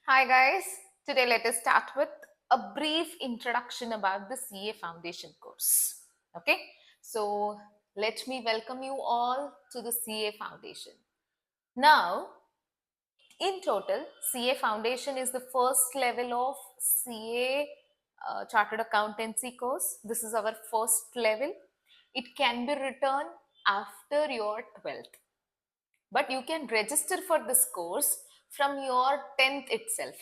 Hi guys, today let us start with a brief introduction about the CA Foundation course. Okay, so let me welcome you all to the CA Foundation. Now, in total, CA Foundation is the first level of CA Chartered Accountancy course. This is our first level. It can be written after your 12th, but you can register for this course from your 10th itself.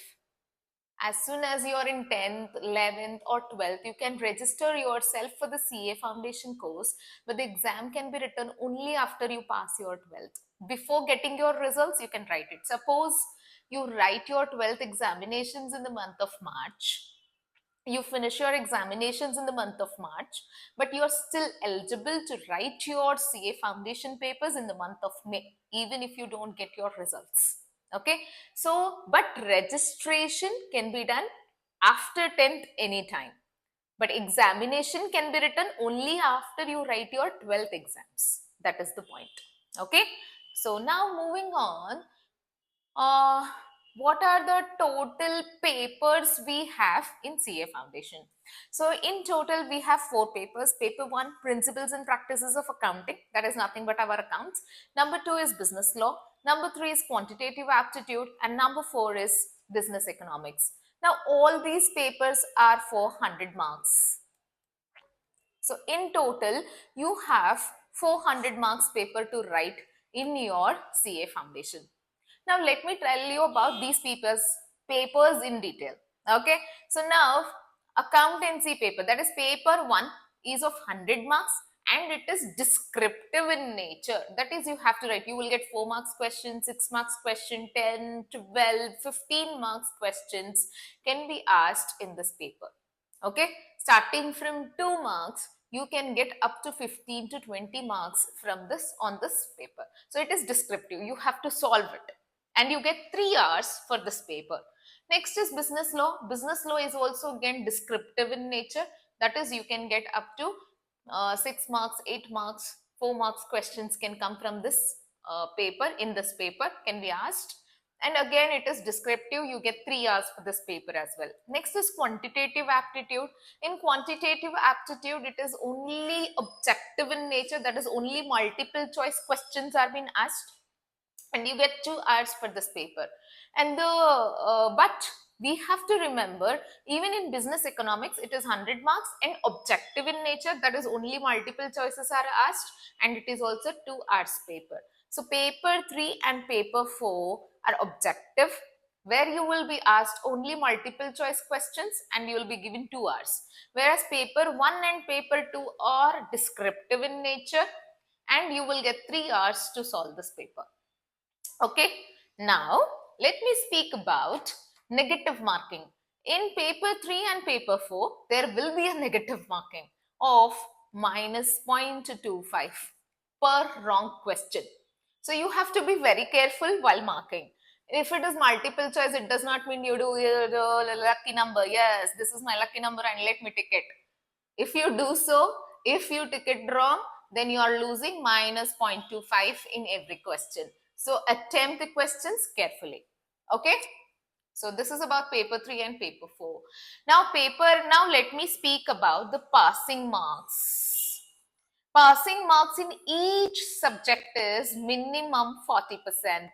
As soon as you're in 10th, 11th, or 12th, you can register yourself for the CA Foundation course, but the exam can be written only after you pass your 12th. Before getting your results, you can write it. Suppose you write your 12th examinations in the month of March. You finish your examinations in the month of March, but you're still eligible to write your CA Foundation papers in the month of May, even if you don't get your results. Okay, so but registration can be done after 10th anytime, but examination can be written only after you write your 12th exams. That is the point. Okay, so now moving on, uh, what are the total papers we have in CA Foundation? So in total, we have 4 papers. Paper 1, Principles and Practices of Accounting. That is nothing but our accounts. Number 2 is Business Law. Number 3 is Quantitative Aptitude. And number 4 is Business Economics. Now, all these papers are for 100 marks. So in total, you have 400 marks paper to write in your CA Foundation. Now let me tell you about these papers in detail. Okay, so now accountancy paper, that is paper 1, is of 100 marks and it is descriptive in nature. That is, you have to write, you will get 4 marks question, 6 marks question, 10, 12, 15 marks questions can be asked in this paper. Okay, starting from 2 marks, you can get up to 15 to 20 marks from this on this paper. So it is descriptive, you have to solve it and you get 3 hours for this paper. Next is business law. Business law is also again descriptive in nature. That is, you can get up to 6 marks, 8 marks, 4 marks questions can come from this paper. In this paper can be asked, and again it is descriptive, you get 3 hours for this paper as well. Next is quantitative aptitude. In quantitative aptitude, it is only objective in nature, that is only multiple choice questions are being asked and you get 2 hours for this paper. And the but we have to remember, even in business economics it is 100 marks and objective in nature, that is only multiple choices are asked, and it is also 2 hours paper. So paper 3 and paper 4 are objective, where you will be asked only multiple choice questions and you will be given 2 hours, whereas paper 1 and paper 2 are descriptive in nature and you will get 3 hours to solve this paper. Okay, now let me speak about negative marking. In paper 3 and paper 4, there will be a negative marking of minus 0.25 per wrong question. So you have to be very careful while marking. If it is multiple choice, it does not mean you do the lucky number. Yes, this is my lucky number and let me tick it. If you do so, if you tick it wrong, then you are losing minus 0.25 in every question. So attempt the questions carefully. Okay. So this is about paper 3 and paper 4. Now let me speak about the passing marks. Passing marks in each subject is minimum 40%.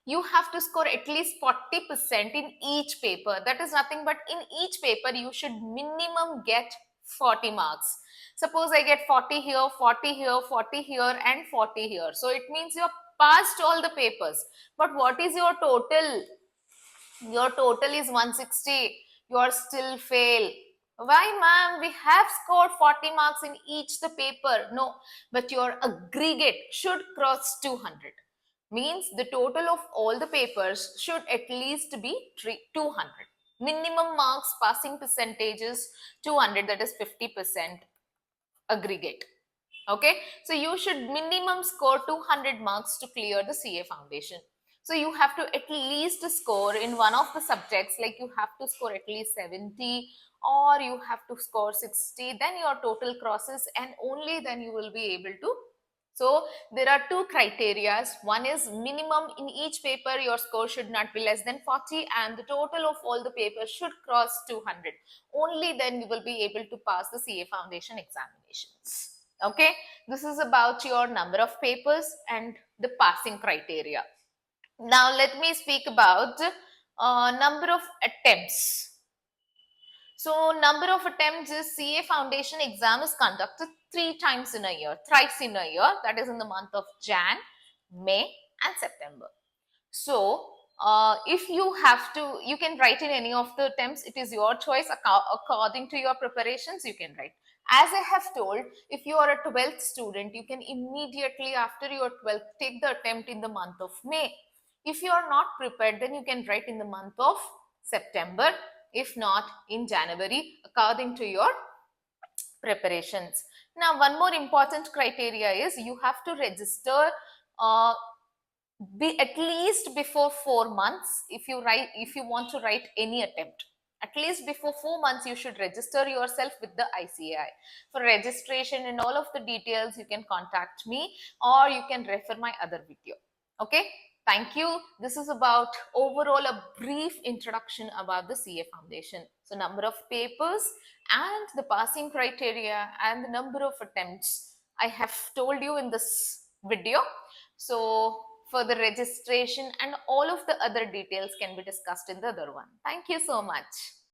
You have to score at least 40% in each paper. That is nothing but in each paper you should minimum get 40 marks. Suppose I get 40 here, 40 here, 40 here and 40 here. So it means you have passed all the papers. But what is your total? Your total is 160. You are still fail. Why, ma'am? We have scored 40 marks in each the paper. No, but your aggregate should cross 200. Means the total of all the papers should at least be 200. Minimum marks passing percentages 200, that is 50% aggregate. Okay, so you should minimum score 200 marks to clear the CA Foundation. So you have to at least score in one of the subjects, like you have to score at least 70 or you have to score 60, then your total crosses and only then you will be able to So there are two criteria. One is minimum in each paper your score should not be less than 40 and the total of all the papers should cross 200. Only then you will be able to pass the CA Foundation examinations. Okay, this is about your number of papers and the passing criteria. Now let me speak about number of attempts. So number of attempts is CA Foundation exam is conducted 3 times in a year, thrice in a year, that is in the month of Jan, May and September. So if you have to, you can write in any of the attempts. It is your choice according to your preparations. You can write. As I have told, if you are a 12th student, you can immediately after your 12th take the attempt in the month of May. If you are not prepared, then you can write in the month of September. If not, in January, according to your preparations. Now, one more important criteria is you have to register be at least before 4 months if you want to write any attempt. At least before 4 months you should register yourself with the ICAI. For registration and all of the details you can contact me or you can refer my other video. Okay, thank you. This is about overall a brief introduction about the CA Foundation. So number of papers and the passing criteria and the number of attempts I have told you in this video. So for the registration and all of the other details can be discussed in the other one. Thank you so much.